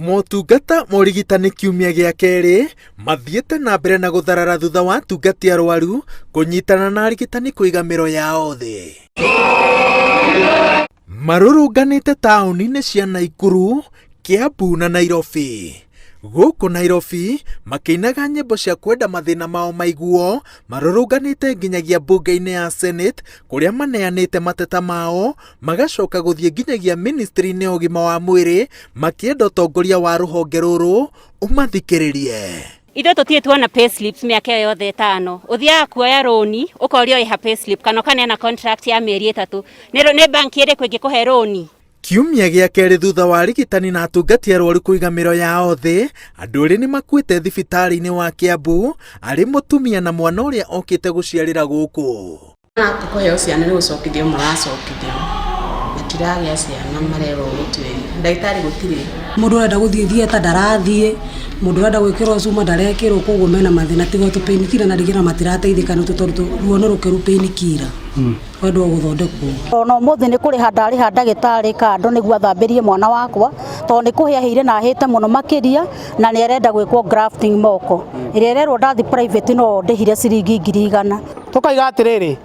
Motungata morigitani kiumia gĩa kerĩ mathiĩte na mbere na gũtharara thutha wa atungati arũaru kũnyitana na arigitani kũiga mĩro yao thĩ. Marũrũnganĩte taũni-inĩ cia Naikuru, Kiambu na Nairobi. Gũkũ Nairobi makĩinaga nyĩmbo cia kwenda mathĩna mao maiguo, marũrũnganĩte nginyagia mbunge-inĩ ya Senate kũrĩa maneanĩte mateta mao, magacoka gũthiĩ nginyagia ministry-inĩ ya ũgima wa mwĩrĩ makĩenda ũtongoria wa rũhonge rũrũ ũmathikĩrĩrie. Ithuĩ tũtirĩ tuona payslips mĩaka ĩyo yothe ĩtano. Ũthiaga kuoya rũni ũkorio ĩha payslip kana ũkaneana contract ya mĩeri ĩtatũ. Nĩ banki ĩrĩkũ ĩngĩkũhe rũni? Kiumia gĩa kerĩ thutha wa arigitani na atungati arũaru kũiga mĩro yao thĩ, andũ erĩ nĩ makuĩte thibitarĩ-inĩ wa Kiambu, arĩ mũtumia na mwana ũrĩa okĩte gũciarĩra gũkũ. Tũkũheo ciana nĩ gũcokithio maracokithio. Matiragĩa ciana marerwo gũtuĩria. Ndagĩtarĩ gũtirĩ. Mũndũ arenda gũthiĩ thieta ndarathiĩ, mũndũ arenda gwĩkĩrwo cuma ndarekĩrwo, koguo mena mathĩna tiga tũpainkiller na rigĩra matirateithĩka nĩ tondũ ruono rũkĩru painkiller. Wendo gũthondekwo. Ona mũthĩ nĩ kũrĩha ndarĩha ndagĩtarĩ kando nĩguo athambĩrie mwana wakwa, tondũ nĩ kũhĩa hĩire na hĩte mũno makĩria na nĩ arenda gwĩkwo grafting moko. Ĩrĩa ĩrerwo ndathi private no ndĩhire ciringi 100. Tũkaiga atĩrĩrĩ,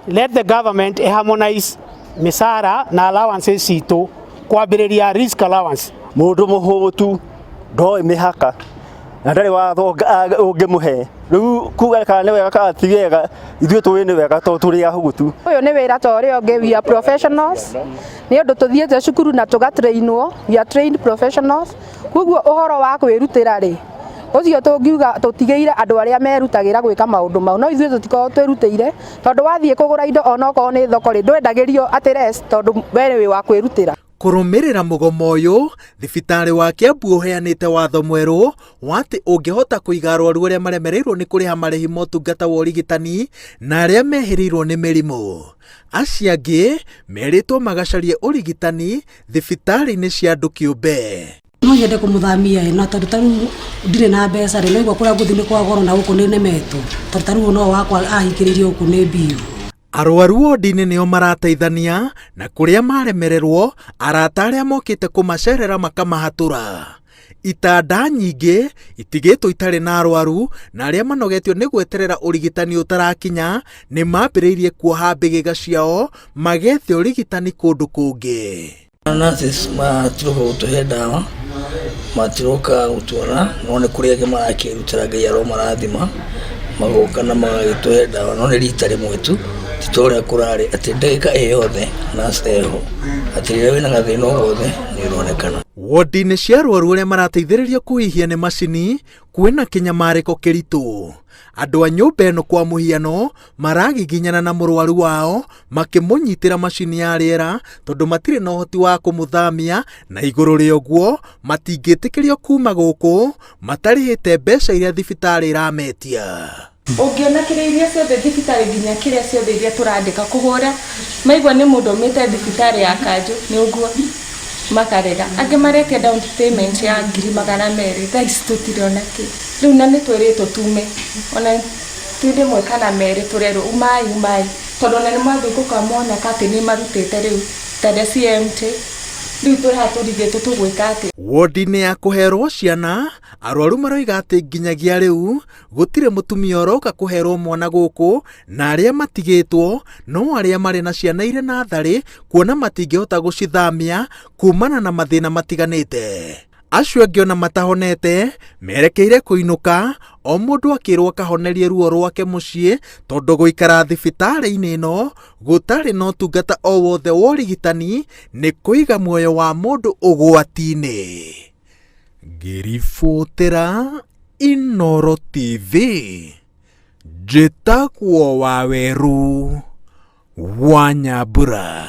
let the government harmonize misara na allowances citũ kwambĩrĩria risk allowance. Mũndũ mũhũtu ndoĩ mĩhaka na ndarĩ watho ũngĩmũhe. Rĩu kuga kana nĩ wega kana ti wega, ithuĩ tũĩ nĩ wega tondũ tũrĩ ahugutu. Ũyũ nĩ wĩra ta ũrĩa ũngĩ, we are professionals. Nĩ ũndũ tũthiĩte cukuru na tũgatrainwo, we are trained professionals. Koguo ũhoro wa kwĩrutĩra rĩ, ũcio tũngiuga tũtigĩire andũ arĩa merutagĩra gwĩka maũndũ mau. No ithuĩ tũtikoragwo twĩrutĩire, tondũ wathiĩ kũgũra indo onokorwo nĩ thoko rĩ, ndwendagĩrio atĩ rest tondũ we wĩ wa kwĩrutĩra. Kũrũmĩrĩra mũgomo ũyũ, thibitarĩ wa Kiambu ũheanĩte watho mwerũ wa atĩ ũngĩhota kũiga arũaru arĩa maremereirwo nĩ kũrĩha marĩhi motungata wa ũrigitani na arĩa mehĩrĩirwo nĩ mĩrimũ. Acio angĩ merĩtwo magacarie ũrigitani thibitarĩ-inĩ cia andũ kĩũmbe. No nyende kũmũthamia na tondũ tarĩu ndirĩ na mbeca rĩ, no igua kũrĩa ngũthiĩ nĩ kwa goro na gũkũ nĩ nemetwo, tondũ tarĩu no wakwa ahingĩrĩirio gũkũ nĩ mbiũ. Arũaru ward-inĩ nĩo marateithania na kũrĩa maremererwo, arata arĩa mokĩte kũmacerera makamahatũra. Itanda nyingĩ itigĩtwo itarĩ na arũaru na arĩa manogetio nĩ gweterera ũrigitani ũtarakinya nĩ mambĩrĩirie kuoha mbĩgĩga ciao magethe ũrigitani kũndũ kũngĩ. Nurses matiroka gũtũhe ndawa, matiroka gũtuona, no nĩ kũrĩ angĩ marakĩrutĩra Ngai arĩa marathima, magoka na magagĩtũhe ndawa, no nĩ rita rĩmwe tu. Titore kurari ati ndagĩka ĩyothe na steho ati rĩrĩa wĩna gathĩna o gothe nĩ ũronekana. Ward-inĩ cia arũaru arĩa marateithĩrĩrio kũhihia nĩ macini kwĩna kĩnyamarĩko kĩritũ. Andũ a nyũmba ĩno kwa mũhiano maragiginyana na mũrũaru wao makĩmũnyitĩra macini ya rĩera tondũ matirĩ na ũhoti wa kũmũthamia, na igũrũ rĩa ũguo matingĩtĩkĩrio kuma gũkũ matarĩhĩte mbeca iria thibitarĩ ĩrametia. Ũngĩona kĩrĩa iria ciothe thibitarĩ nginya kĩrĩa ciothe iria tũrandĩka kũhũra maigua nĩ mũndũ ũmĩte thibitarĩ ya Kanjũ nĩ ũguo makarega. Angĩ maretia down payment ya 200,000 thaa ici tũtirĩ ona kĩ. Rĩu na nĩ twĩrĩtwo tume ona ti rĩmwe kana merĩ tũrerwo umai tondũ ona nĩ mwathiĩ gũkamona atĩ nĩ marutĩte rĩu tarĩa CMT. Rĩu tũratũrigĩtwo tũgwĩka atĩ. Ward-inĩ ya kũherwo ciana, arũaru maroiga atĩ nginyagia rĩu gũtirĩ mũtumia ũroka kũherwo mwana gũkũ, na arĩa matigĩtwo no arĩa marĩ na ciana irĩ na tharĩ kuona matingĩhota gũcithamia kumana na mathĩna matiganĩte. Acio angĩ ona matahonete merekeire kũinũka, o mũndũ akĩrwo akahonerie ruo rwake mũciĩ tondũ gũikara thibitarĩ-inĩ ĩno gũtarĩ na ũtungata o wothe wa ũrigitani nĩ kũiga muoyo wa mũndũ ũgwati-inĩ. Ngĩribotera Inooro TV, njĩtagwo Waweru wa Nyambura.